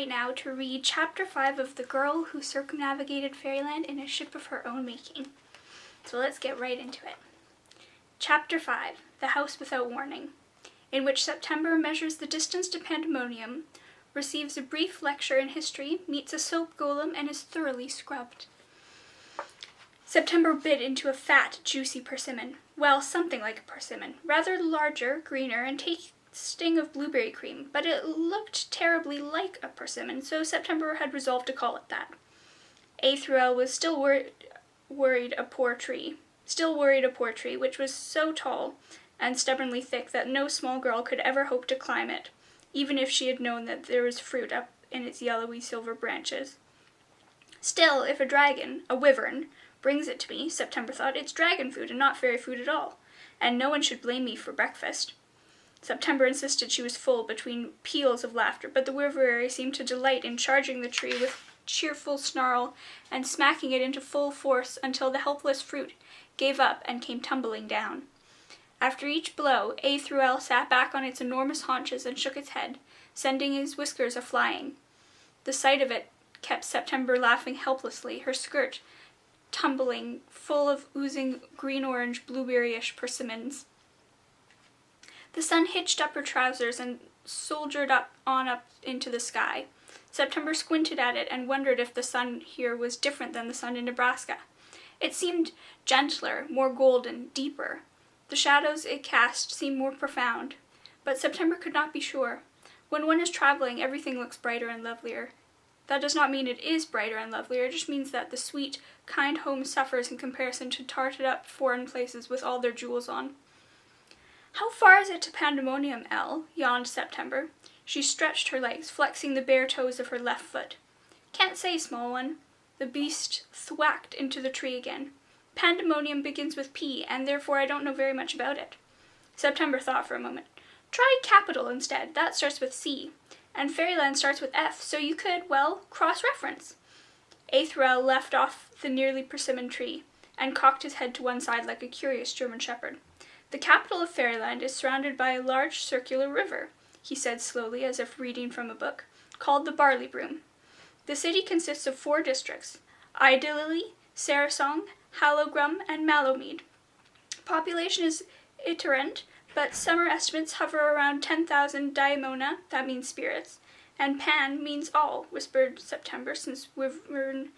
right now to read Chapter 5 of The Girl Who Circumnavigated Fairyland in a Ship of Her Own Making. So let's get right into it. Chapter 5, The House Without Warning, in which September measures the distance to Pandemonium, receives a brief lecture in history, meets a soap golem, and is thoroughly scrubbed. September bit into a fat, juicy persimmon. Well, something like a persimmon. Rather larger, greener, and tasting of blueberry cream, but it looked terribly like a persimmon, so September had resolved to call it that. A through L was still worried a poor tree, which was so tall and stubbornly thick that no small girl could ever hope to climb it, even if she had known that there was fruit up in its yellowy silver branches. Still, if a dragon, a wyvern, brings it to me, September thought, it's dragon food and not fairy food at all, and no one should blame me for breakfast. September insisted she was full between peals of laughter, but the wyvern seemed to delight in charging the tree with cheerful snarl and smacking it into full force until the helpless fruit gave up and came tumbling down. After each blow, A through L sat back on its enormous haunches and shook its head, sending his whiskers a-flying. The sight of it kept September laughing helplessly, her skirt tumbling, full of oozing green-orange, blueberry-ish persimmons. The sun hitched up her trousers and soldiered up into the sky. September squinted at it and wondered if the sun here was different than the sun in Nebraska. It seemed gentler, more golden, deeper. The shadows it cast seemed more profound. But September could not be sure. When one is traveling, everything looks brighter and lovelier. That does not mean it is brighter and lovelier, it just means that the sweet, kind home suffers in comparison to tarted-up foreign places with all their jewels on. "How far is it to Pandemonium, Elle?" yawned September. She stretched her legs, flexing the bare toes of her left foot. "Can't say, small one." The beast thwacked into the tree again. "Pandemonium begins with P, and therefore I don't know very much about it." September thought for a moment. "Try Capital instead. That starts with C. And Fairyland starts with F, so you could, well, cross-reference." A through L left off the nearly persimmon tree, and cocked his head to one side like a curious German shepherd. "The capital of Fairyland is surrounded by a large circular river," he said slowly, as if reading from a book, "called the Barley Broom. The city consists of 4 districts, Idylly, Sarasong, Hallowgrum, and Mallowmead. Population is itinerant, but summer estimates hover around 10,000 daimona, that means spirits, and Pan means all," whispered September, since Wyvern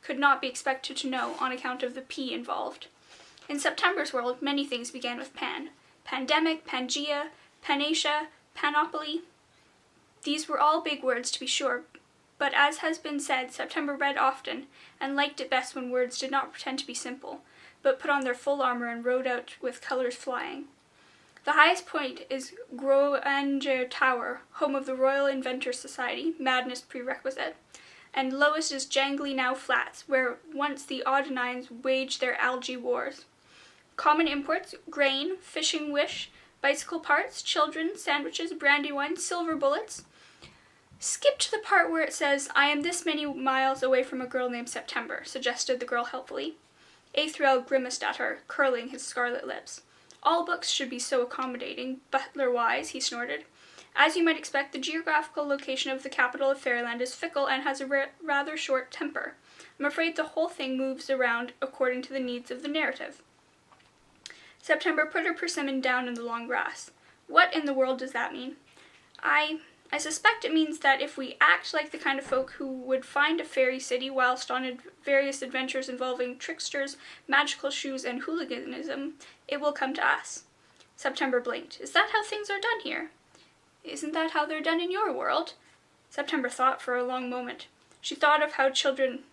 could not be expected to know on account of the P involved. In September's world, many things began with Pan. Pandemic, Pangea, Panacea, Panoply. These were all big words, to be sure, but as has been said, September read often, and liked it best when words did not pretend to be simple, but put on their full armor and rode out with colors flying. The highest point is Groanger Tower, home of the Royal Inventors Society, madness prerequisite, and lowest is Jangly Now Flats, where once the Audinines waged their algae wars. Common imports, grain, fishing wish, bicycle parts, children, sandwiches, brandy wine, silver bullets. "Skip to the part where it says, 'I am this many miles away from a girl named September,'" suggested the girl helpfully. A through L grimaced at her, curling his scarlet lips. "All books should be so accommodating, butler-wise," he snorted. "As you might expect, the geographical location of the capital of Fairyland is fickle and has a rather short temper. I'm afraid the whole thing moves around according to the needs of the narrative." September put her persimmon down in the long grass. "What in the world does that mean?" I suspect it means that if we act like the kind of folk who would find a fairy city whilst on various adventures involving tricksters, magical shoes, and hooliganism, it will come to us." September blinked. "Is that how things are done here?" "Isn't that how they're done in your world?" September thought for a long moment. She thought of how children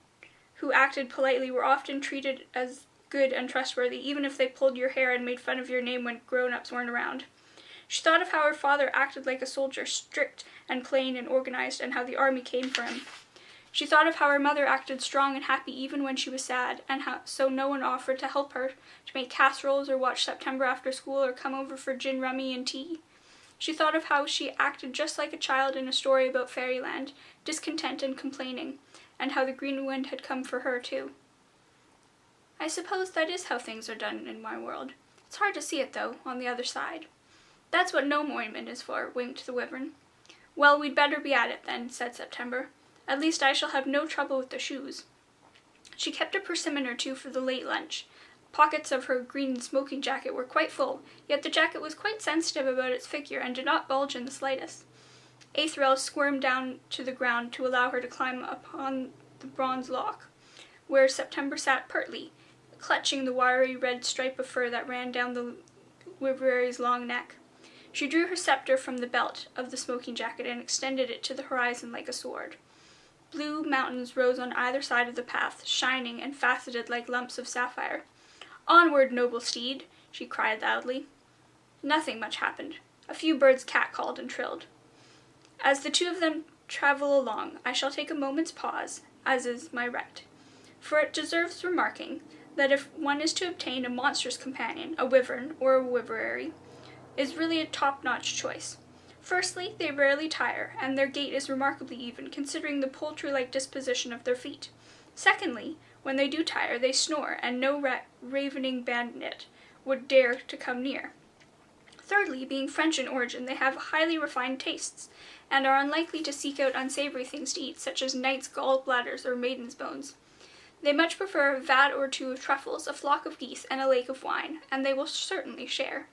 who acted politely were often treated as good and trustworthy, even if they pulled your hair and made fun of your name when grown-ups weren't around. She thought of how her father acted like a soldier, strict and plain and organized, and how the army came for him. She thought of how her mother acted strong and happy even when she was sad, and how so no one offered to help her to make casseroles or watch September after school or come over for gin rummy and tea. She thought of how she acted just like a child in a story about Fairyland, discontent and complaining, and how the green wind had come for her too. "I suppose that is how things are done in my world. It's hard to see it, though, on the other side." "That's what gnome ointment is for," winked the wyvern. Well, we'd better be at it then, said September. At least I shall have no trouble with the shoes. She kept a persimmon or two for the late lunch. Pockets of her green smoking jacket were quite full, yet the jacket was quite sensitive about its figure and did not bulge in the slightest. Aethriel squirmed down to the ground to allow her to climb upon the bronze lock, where September sat pertly, clutching the wiry red stripe of fur that ran down the Wyverary's long neck. She drew her scepter from the belt of the smoking jacket and extended it to the horizon like a sword. Blue mountains rose on either side of the path, shining and faceted like lumps of sapphire. "Onward, noble steed!" she cried loudly. Nothing much happened. A few birds catcalled and trilled. As the two of them travel along, I shall take a moment's pause, as is my right. For it deserves remarking that if one is to obtain a monstrous companion, a wyvern or a wyverary, is really a top-notch choice. Firstly, they rarely tire, and their gait is remarkably even, considering the poultry-like disposition of their feet. Secondly, when they do tire, they snore, and no ravening bandit would dare to come near. Thirdly, being French in origin, they have highly refined tastes, and are unlikely to seek out unsavory things to eat, such as knights' gallbladders or maidens' bones. They much prefer a vat or two of truffles, a flock of geese, and a lake of wine, and they will certainly share.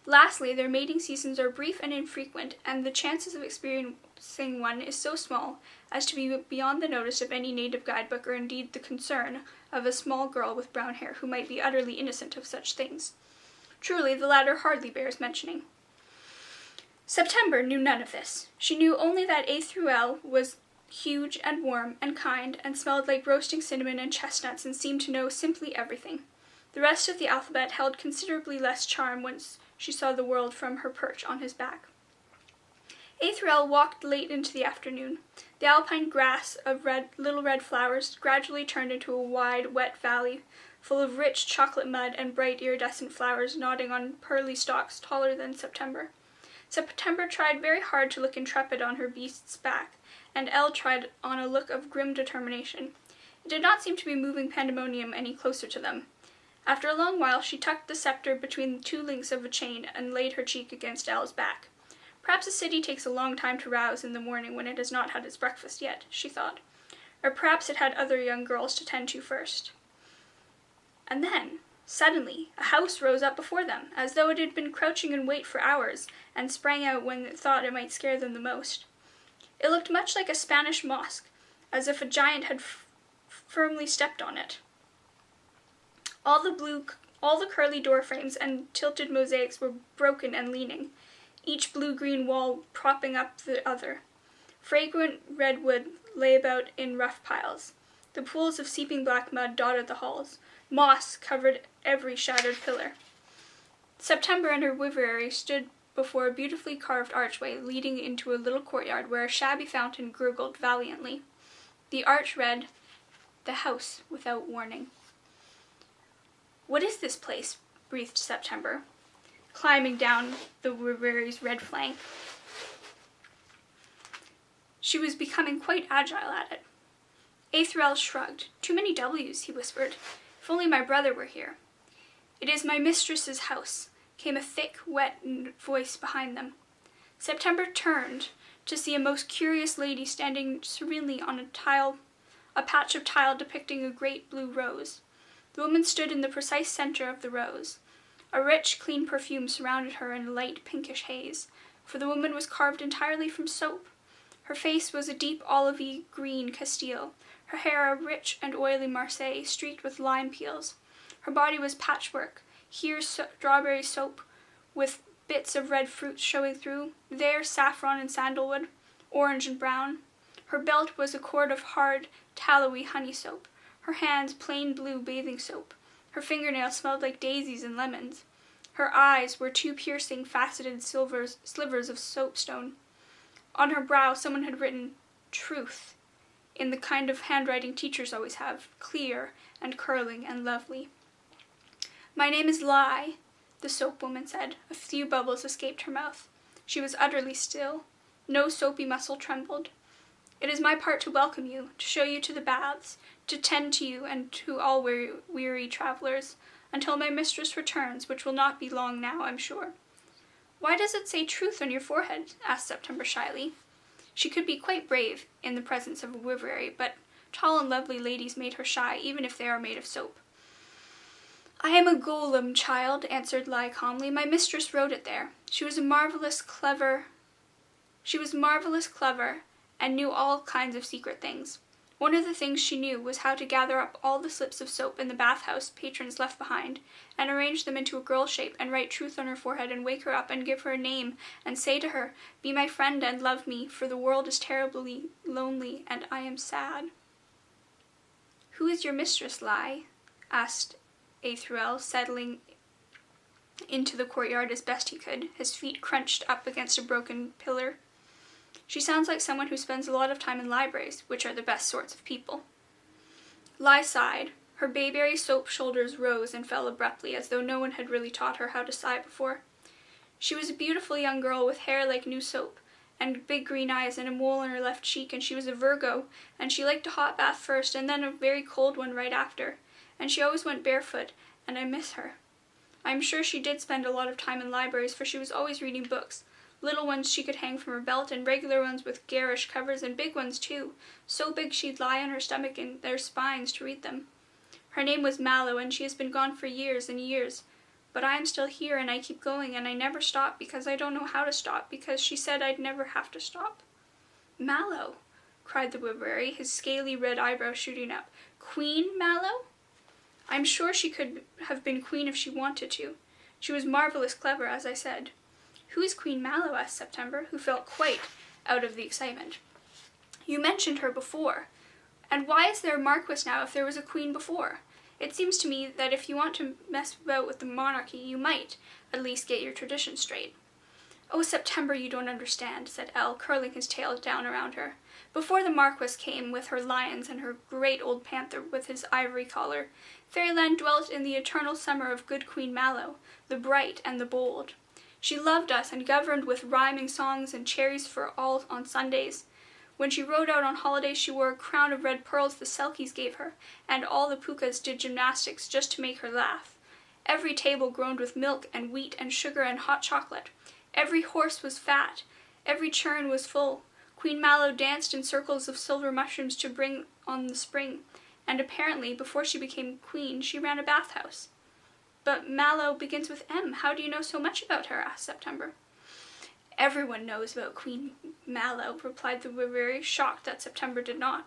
Lastly, their mating seasons are brief and infrequent, and the chances of experiencing one is so small as to be beyond the notice of any native guidebook, or indeed the concern of a small girl with brown hair who might be utterly innocent of such things. Truly, the latter hardly bears mentioning. September knew none of this. She knew only that Aethriel was huge and warm and kind, and smelled like roasting cinnamon and chestnuts, and seemed to know simply everything. The rest of the alphabet held considerably less charm once she saw the world from her perch on his back. Aethriel walked late into the afternoon. The alpine grass of little red flowers gradually turned into a wide, wet valley, full of rich chocolate mud and bright iridescent flowers nodding on pearly stalks taller than September. September tried very hard to look intrepid on her beast's back, and Elle tried on a look of grim determination. It did not seem to be moving Pandemonium any closer to them. After a long while, she tucked the scepter between two links of a chain and laid her cheek against Elle's back. Perhaps a city takes a long time to rouse in the morning when it has not had its breakfast yet, she thought. Or perhaps it had other young girls to tend to first. And then, suddenly, a house rose up before them, as though it had been crouching in wait for hours, and sprang out when it thought it might scare them the most. It looked much like a Spanish mosque, as if a giant had firmly stepped on it. All the curly door frames and tilted mosaics were broken and leaning, each blue-green wall propping up the other. Fragrant redwood lay about in rough piles. The pools of seeping black mud dotted the halls. Moss covered every shattered pillar. September and her wyverary stood before a beautifully carved archway leading into a little courtyard where a shabby fountain gurgled valiantly. The arch read, "The House Without Warning." "What is this place?" breathed September, climbing down the wyverary's red flank. She was becoming quite agile at it. Aethriel shrugged. "Too many W's," he whispered. "If only my brother were here." "It is my mistress's house," came a thick, wet voice behind them. September turned to see a most curious lady standing serenely on a patch of tile depicting a great blue rose. The woman stood in the precise center of the rose. A rich, clean perfume surrounded her in a light pinkish haze, for the woman was carved entirely from soap. Her face was a deep olivey green Castile, her hair a rich and oily Marseille streaked with lime peels. Her body was patchwork, here strawberry soap with bits of red fruit showing through, there saffron and sandalwood, orange and brown. Her belt was a cord of hard, tallowy honey soap, her hands plain blue bathing soap. Her fingernails smelled like daisies and lemons. Her eyes were two piercing, faceted slivers of soapstone. On her brow someone had written, "Truth," in the kind of handwriting teachers always have, clear and curling and lovely. "My name is Lie," the soap woman said. A few bubbles escaped her mouth. She was utterly still. No soapy muscle trembled. "It is my part to welcome you, to show you to the baths, to tend to you and to all weary travelers, until my mistress returns, which will not be long now, I'm sure." "Why does it say truth on your forehead?" asked September shyly. She could be quite brave in the presence of a Wiverary, but tall and lovely ladies made her shy, even if they are made of soap. "I am a golem, child," answered Lai calmly. "My mistress wrote it there. She was marvelous clever, and knew all kinds of secret things. One of the things she knew was how to gather up all the slips of soap in the bathhouse patrons left behind, and arrange them into a girl shape, and write truth on her forehead, and wake her up, and give her a name, and say to her, 'Be my friend and love me, for the world is terribly lonely, and I am sad.'" "Who is your mistress, Lai?" asked Aethruel, settling into the courtyard as best he could, his feet crunched up against a broken pillar. "She sounds like someone who spends a lot of time in libraries, which are the best sorts of people." Lai sighed. Her bayberry soap shoulders rose and fell abruptly, as though no one had really taught her how to sigh before. She was a beautiful young girl with hair like new soap, and big green eyes and a mole on her left cheek, and she was a Virgo, and she liked a hot bath first and then a very cold one right after, and she always went barefoot, and I miss her. I am sure she did spend a lot of time in libraries, for she was always reading books, little ones she could hang from her belt, and regular ones with garish covers, and big ones too, so big she'd lie on her stomach in their spines to read them. Her name was Mallow, and she has been gone for years and years, but I am still here, and I keep going, and I never stop, because I don't know how to stop, because she said I'd never have to stop." "Mallow?" cried the Wiverary, his scaly red eyebrows shooting up. "Queen Mallow?" "I'm sure she could have been queen if she wanted to. She was marvelous clever, as I said." "Who is Queen Mallow?" asked September, who felt quite out of the excitement. "You mentioned her before. And why is there a Marquis now if there was a queen before? It seems to me that if you want to mess about with the monarchy, you might at least get your traditions straight." "Oh, September, you don't understand," said Elle, curling his tail down around her. "Before the Marquis came with her lions and her great old panther with his ivory collar, Fairyland dwelt in the eternal summer of good Queen Mallow, the bright and the bold. She loved us and governed with rhyming songs and cherries for all on Sundays. When she rode out on holidays, she wore a crown of red pearls the Selkies gave her, and all the Pookas did gymnastics just to make her laugh. Every table groaned with milk and wheat and sugar and hot chocolate. Every horse was fat. Every churn was full. Queen Mallow danced in circles of silver mushrooms to bring on the spring, and apparently, before she became queen, she ran a bathhouse." "But Mallow begins with M. How do you know so much about her?" asked September. "Everyone knows about Queen Mallow," replied the Wiverary, shocked that September did not.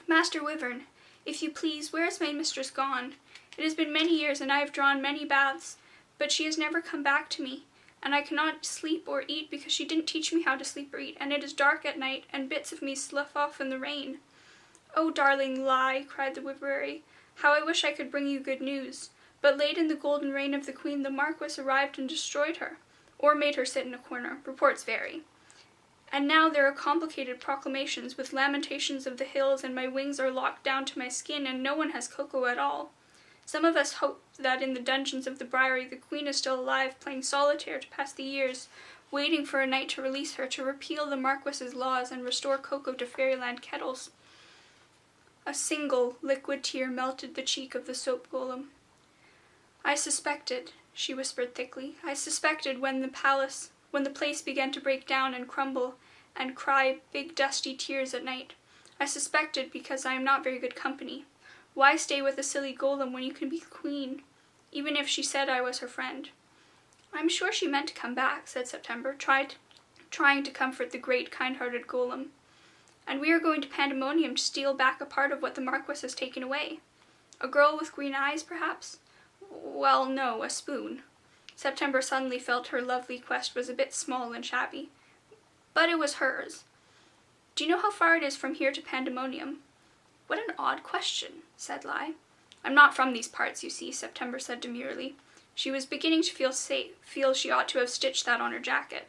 "Master Wyvern, if you please, where is my mistress gone? It has been many years, and I have drawn many baths, but she has never come back to me, and I cannot sleep or eat because she didn't teach me how to sleep or eat, and it is dark at night, and bits of me slough off in the rain." "Oh, darling Lai," cried the Wiverary, "how I wish I could bring you good news. But late in the golden reign of the queen, the Marquis arrived and destroyed her, or made her sit in a corner. Reports vary. And now there are complicated proclamations with lamentations of the hills, and my wings are locked down to my skin, and no one has cocoa at all. Some of us hope that in the dungeons of the Briery the queen is still alive, playing solitaire to pass the years, waiting for a night to release her, to repeal the Marquis's laws and restore cocoa to Fairyland kettles." A single liquid tear melted the cheek of the soap golem. "I suspected," she whispered thickly. "I suspected when the place began to break down and crumble and cry big dusty tears at night. I suspected because I am not very good company. Why stay with a silly golem when you can be queen, even if she said I was her friend?" "I'm sure she meant to come back," said September, trying to comfort the great kind-hearted golem. "And we are going to Pandemonium to steal back a part of what the Marquis has taken away. A girl with green eyes, perhaps? Well, no, a spoon." September suddenly felt her lovely quest was a bit small and shabby. But it was hers. "Do you know how far it is from here to Pandemonium?" "What an odd question," said Lai. "I'm not from these parts, you see," September said demurely. She was beginning to feel she ought to have stitched that on her jacket.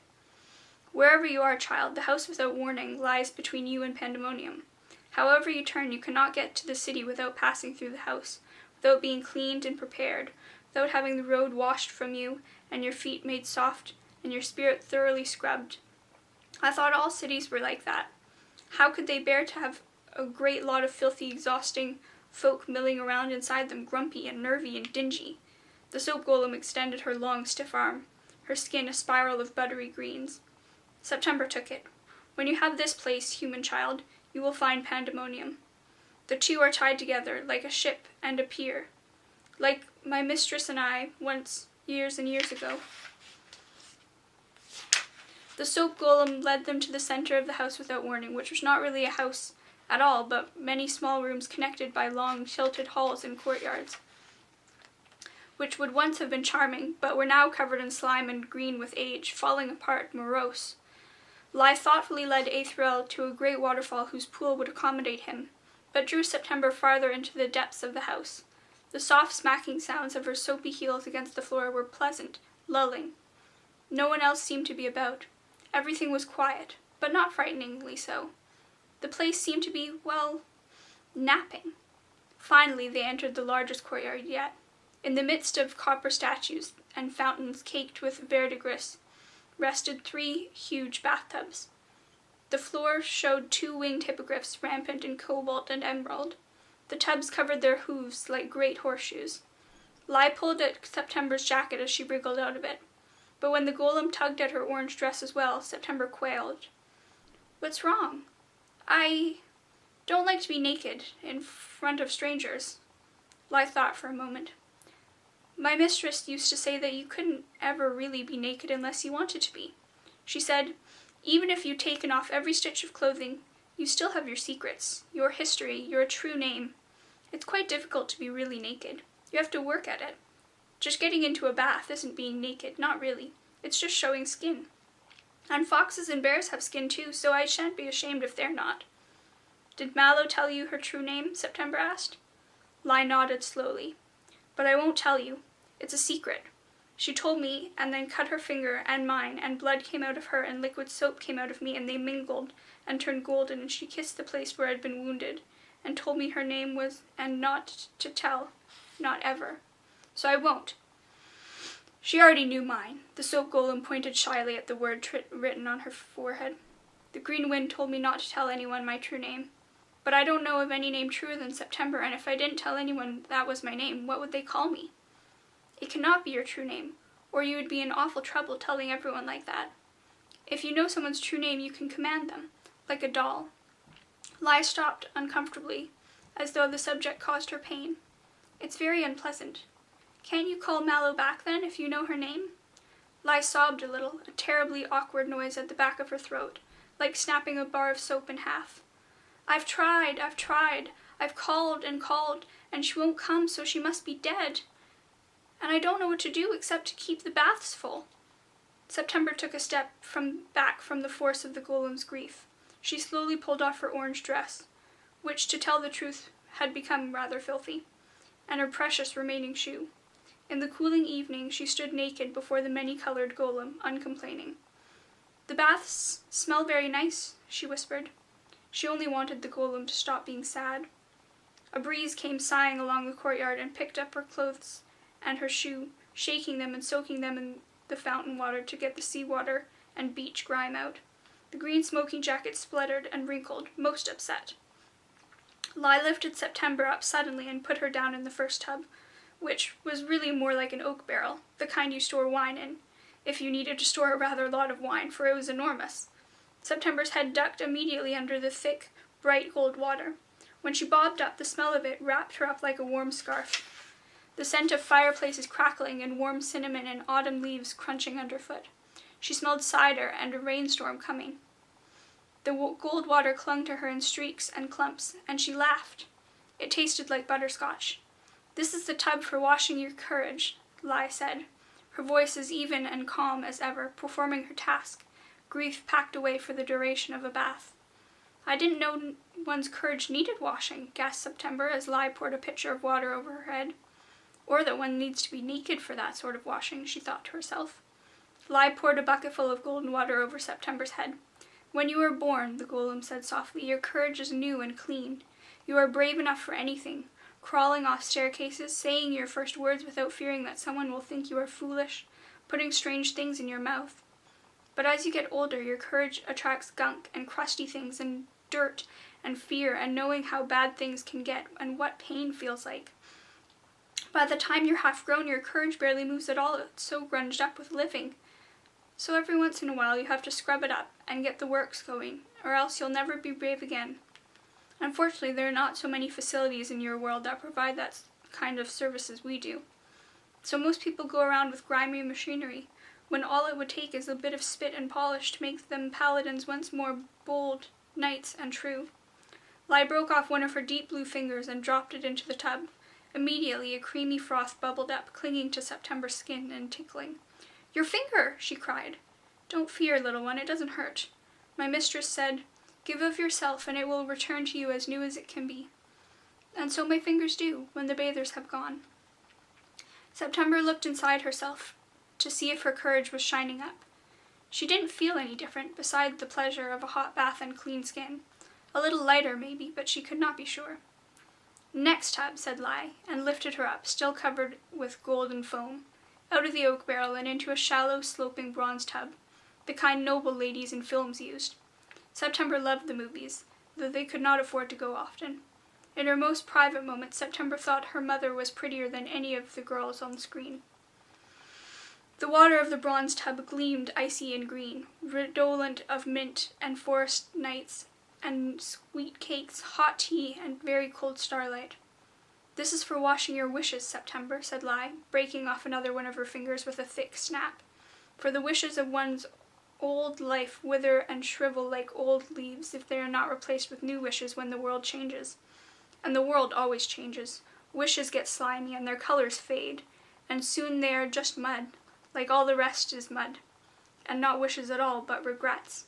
"Wherever you are, child, the house without warning lies between you and Pandemonium. However you turn, you cannot get to the city without passing through the house, without being cleaned and prepared, without having the road washed from you, and your feet made soft, and your spirit thoroughly scrubbed. I thought all cities were like that. How could they bear to have a great lot of filthy, exhausting folk milling around inside them, grumpy and nervy and dingy?" The soap golem extended her long, stiff arm, her skin a spiral of buttery greens. September took it. When you have this place, human child, you will find pandemonium. The two are tied together like a ship and a pier, like my mistress and I once, years and years ago. The soap golem led them to the center of the house without warning, which was not really a house at all, but many small rooms connected by long, tilted halls and courtyards, which would once have been charming, but were now covered in slime and green with age, falling apart, morose. Lai thoughtfully led Aethriel to a great waterfall whose pool would accommodate him, but drew September farther into the depths of the house. The soft smacking sounds of her soapy heels against the floor were pleasant, lulling. No one else seemed to be about. Everything was quiet, but not frighteningly so. The place seemed to be, well, napping. Finally, they entered the largest courtyard yet. In the midst of copper statues and fountains caked with verdigris rested 3 huge bathtubs. The floor showed 2 winged hippogriffs rampant in cobalt and emerald. The tubs covered their hooves like great horseshoes. Lai pulled at September's jacket as she wriggled out of it, but when the golem tugged at her orange dress as well, September quailed. "What's wrong?" "I don't like to be naked in front of strangers." Lai thought for a moment. "My mistress used to say that you couldn't ever really be naked unless you wanted to be. She said, even if you'd taken off every stitch of clothing, you still have your secrets, your history, your true name. It's quite difficult to be really naked. You have to work at it. Just getting into a bath isn't being naked, not really. It's just showing skin. And foxes and bears have skin too, so I shan't be ashamed if they're not." "Did Mallow tell you her true name?" September asked. Lai nodded slowly. "But I won't tell you. It's a secret. She told me, and then cut her finger and mine, and blood came out of her, and liquid soap came out of me, and they mingled and turned golden, and she kissed the place where I'd been wounded, and told me her name was, and not to tell, not ever. So I won't. She already knew mine." The soap golem pointed shyly at the word written on her forehead. "The green wind told me not to tell anyone my true name. But I don't know of any name truer than September, and if I didn't tell anyone that was my name, what would they call me?" "It cannot be your true name, or you would be in awful trouble telling everyone like that. If you know someone's true name, you can command them, like a doll." Lai stopped uncomfortably, as though the subject caused her pain. "It's very unpleasant. Can't you call Mallow back then, if you know her name?" Lai sobbed a little, a terribly awkward noise at the back of her throat, like snapping a bar of soap in half. I've tried. I've called, and she won't come, so she must be dead. And I don't know what to do except to keep the baths full." September took a step back from the force of the golem's grief. She slowly pulled off her orange dress, which, to tell the truth, had become rather filthy, and her precious remaining shoe. In the cooling evening, she stood naked before the many-colored golem, uncomplaining. "The baths smell very nice," she whispered. She only wanted the golem to stop being sad. A breeze came sighing along the courtyard and picked up her clothes and her shoe, shaking them and soaking them in the fountain water to get the seawater and beach grime out. The green smoking jacket spluttered and wrinkled, most upset. Lai lifted September up suddenly and put her down in the first tub, which was really more like an oak barrel, the kind you store wine in, if you needed to store a rather lot of wine, for it was enormous. September's head ducked immediately under the thick, bright gold water. When she bobbed up, the smell of it wrapped her up like a warm scarf, the scent of fireplaces crackling and warm cinnamon and autumn leaves crunching underfoot. She smelled cider and a rainstorm coming. The gold water clung to her in streaks and clumps, and she laughed. It tasted like butterscotch. "This is the tub for washing your courage," Lai said, her voice as even and calm as ever, performing her task, grief packed away for the duration of a bath. "I didn't know one's courage needed washing," gasped September as Lai poured a pitcher of water over her head. "Or that one needs to be naked for that sort of washing," she thought to herself. Lai poured a bucketful of golden water over September's head. "When you were born," the golem said softly, "your courage is new and clean. You are brave enough for anything, crawling off staircases, saying your first words without fearing that someone will think you are foolish, putting strange things in your mouth. But as you get older, your courage attracts gunk and crusty things and dirt and fear and knowing how bad things can get and what pain feels like. By the time you're half grown, your courage barely moves at all, it's so grunged up with living. So every once in a while you have to scrub it up and get the works going, or else you'll never be brave again. Unfortunately, there are not so many facilities in your world that provide that kind of service as we do. So most people go around with grimy machinery, when all it would take is a bit of spit and polish to make them paladins once more, bold knights and true. Lai broke off one of her deep blue fingers and dropped it into the tub. Immediately a creamy froth bubbled up, clinging to September's skin and tickling. "Your finger!" she cried. "Don't fear, little one, it doesn't hurt. My mistress said, 'Give of yourself, and it will return to you as new as it can be.' And so my fingers do, when the bathers have gone." September looked inside herself to see if her courage was shining up. She didn't feel any different, beside the pleasure of a hot bath and clean skin. A little lighter, maybe, but she could not be sure. "Next tub," said Lai, and lifted her up, still covered with golden foam, out of the oak barrel and into a shallow, sloping bronze tub, the kind noble ladies in films used. September loved the movies, though they could not afford to go often. In her most private moments, September thought her mother was prettier than any of the girls on the screen. The water of the bronze tub gleamed icy and green, redolent of mint and forest nights and sweet cakes, hot tea, and very cold starlight. "This is for washing your wishes, September," said Lai, breaking off another one of her fingers with a thick snap. "For the wishes of one's old life wither and shrivel like old leaves if they are not replaced with new wishes when the world changes. And the world always changes. Wishes get slimy and their colors fade, and soon they are just mud, like all the rest is mud, and not wishes at all, but regrets.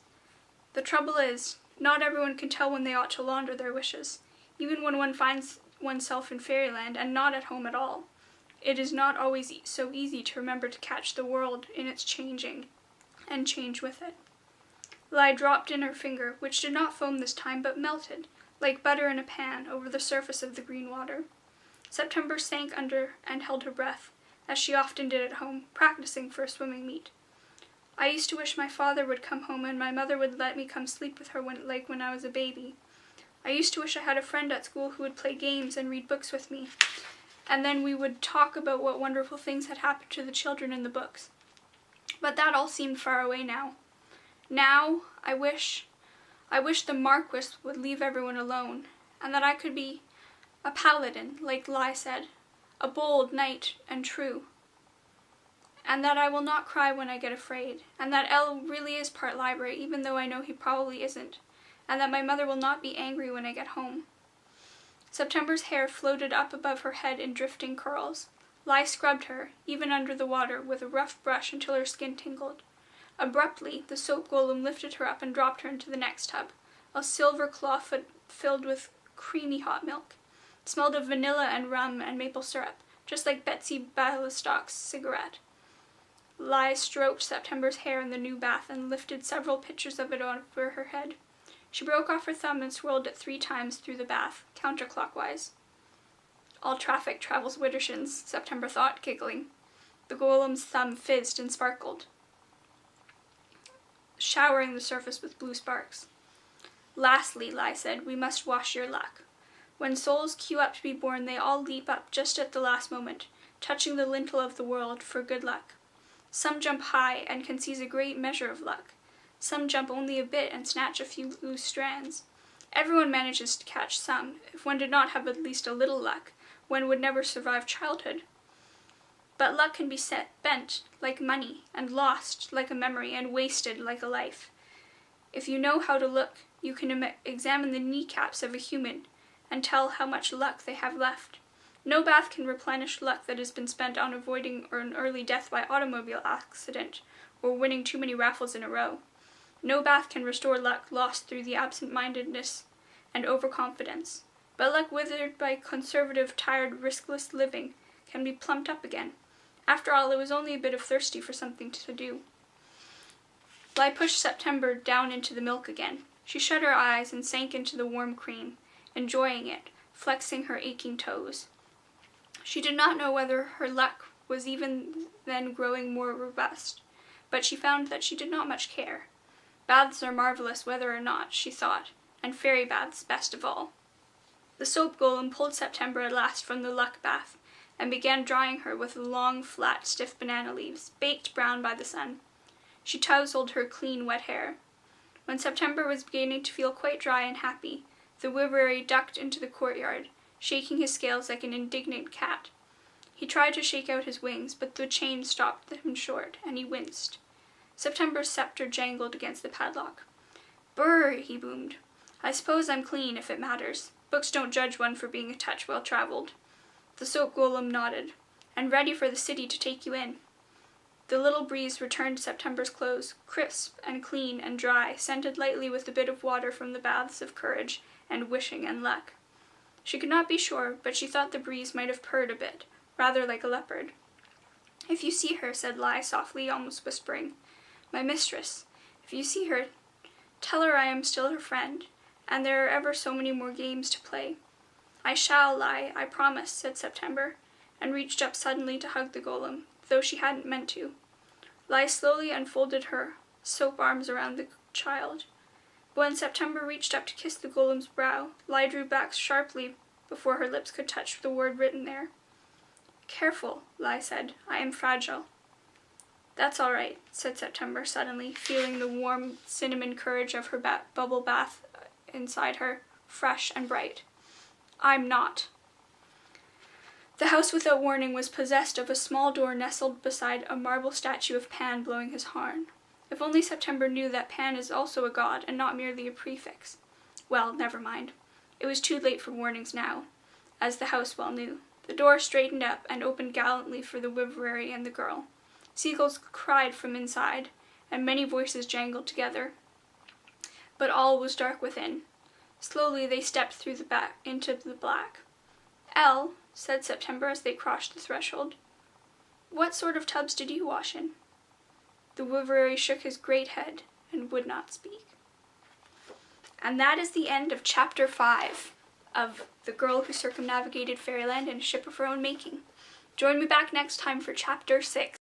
The trouble is, not everyone can tell when they ought to launder their wishes, even when one finds oneself in fairyland and not at home at all. It is not always so easy to remember to catch the world in its changing, and change with it." Lai dropped in her finger, which did not foam this time, but melted, like butter in a pan, over the surface of the green water. September sank under and held her breath, as she often did at home, practicing for a swimming meet. "I used to wish my father would come home and my mother would let me come sleep with her when I was a baby. I used to wish I had a friend at school who would play games and read books with me, and then we would talk about what wonderful things had happened to the children in the books. But that all seemed far away now. Now I wish the Marquis would leave everyone alone, and that I could be a paladin, like Lai said, a bold knight and true, and that I will not cry when I get afraid, and that El really is part library, even though I know he probably isn't, and that my mother will not be angry when I get home." September's hair floated up above her head in drifting curls. Lai scrubbed her, even under the water, with a rough brush until her skin tingled. Abruptly, the soap golem lifted her up and dropped her into the next tub, a silver cloth filled with creamy hot milk. It smelled of vanilla and rum and maple syrup, just like Betsy Ballistock's cigarette. Lai stroked September's hair in the new bath and lifted several pitchers of it over her head. She broke off her thumb and swirled it 3 times through the bath, counterclockwise. "All traffic travels widdershins," September thought, giggling. The golem's thumb fizzed and sparkled, showering the surface with blue sparks. "Lastly," Lai said, "we must wash your luck. When souls queue up to be born, they all leap up just at the last moment, touching the lintel of the world for good luck. Some jump high and can seize a great measure of luck. Some jump only a bit and snatch a few loose strands. Everyone manages to catch some. If one did not have at least a little luck, one would never survive childhood. But luck can be bent like money, and lost like a memory, and wasted like a life. If you know how to look, you can examine the kneecaps of a human and tell how much luck they have left. No bath can replenish luck that has been spent on avoiding an early death by automobile accident or winning too many raffles in a row. No bath can restore luck lost through the absent-mindedness and overconfidence. But luck withered by conservative, tired, riskless living can be plumped up again. After all, it was only a bit of thirsty for something to do." Lai pushed September down into the milk again. She shut her eyes and sank into the warm cream, enjoying it, flexing her aching toes. She did not know whether her luck was even then growing more robust, but she found that she did not much care. Baths are marvelous whether or not, she thought, and fairy baths best of all. The soap golem pulled September at last from the luck bath, and began drying her with long, flat, stiff banana leaves, baked brown by the sun. She tousled her clean, wet hair. When September was beginning to feel quite dry and happy, the Whippoorwill ducked into the courtyard, shaking his scales like an indignant cat. He tried to shake out his wings, but the chain stopped him short, and he winced. September's scepter jangled against the padlock. "Brr," he boomed. "I suppose I'm clean, if it matters. Books don't judge one for being a touch well-traveled." The soap golem nodded. "And ready for the city to take you in." The little breeze returned September's clothes, crisp and clean and dry, scented lightly with a bit of water from the baths of courage and wishing and luck. She could not be sure, but she thought the breeze might have purred a bit, rather like a leopard. "If you see her," said Lai softly, almost whispering, "my mistress, if you see her, tell her I am still her friend, and there are ever so many more games to play." "I shall, Lai, I promise," said September, and reached up suddenly to hug the golem, though she hadn't meant to. Lai slowly unfolded her soap arms around the child. But when September reached up to kiss the golem's brow, Lai drew back sharply before her lips could touch the word written there. "Careful," Lai said. "I am fragile." "That's all right," said September suddenly, feeling the warm cinnamon courage of her bubble bath inside her, fresh and bright. "I'm not." The house without warning was possessed of a small door nestled beside a marble statue of Pan blowing his horn. If only September knew that Pan is also a god and not merely a prefix. Well, never mind. It was too late for warnings now, as the house well knew. The door straightened up and opened gallantly for the Whippoorwill and the girl. Seagulls cried from inside, and many voices jangled together. But all was dark within. Slowly they stepped through into the black. "Elle," said September as they crossed the threshold, "what sort of tubs did you wash in?" The Whippoorwill shook his great head and would not speak. And that is the end of Chapter 5 of The Girl Who Circumnavigated Fairyland in a Ship of Her Own Making. Join me back next time for Chapter 6.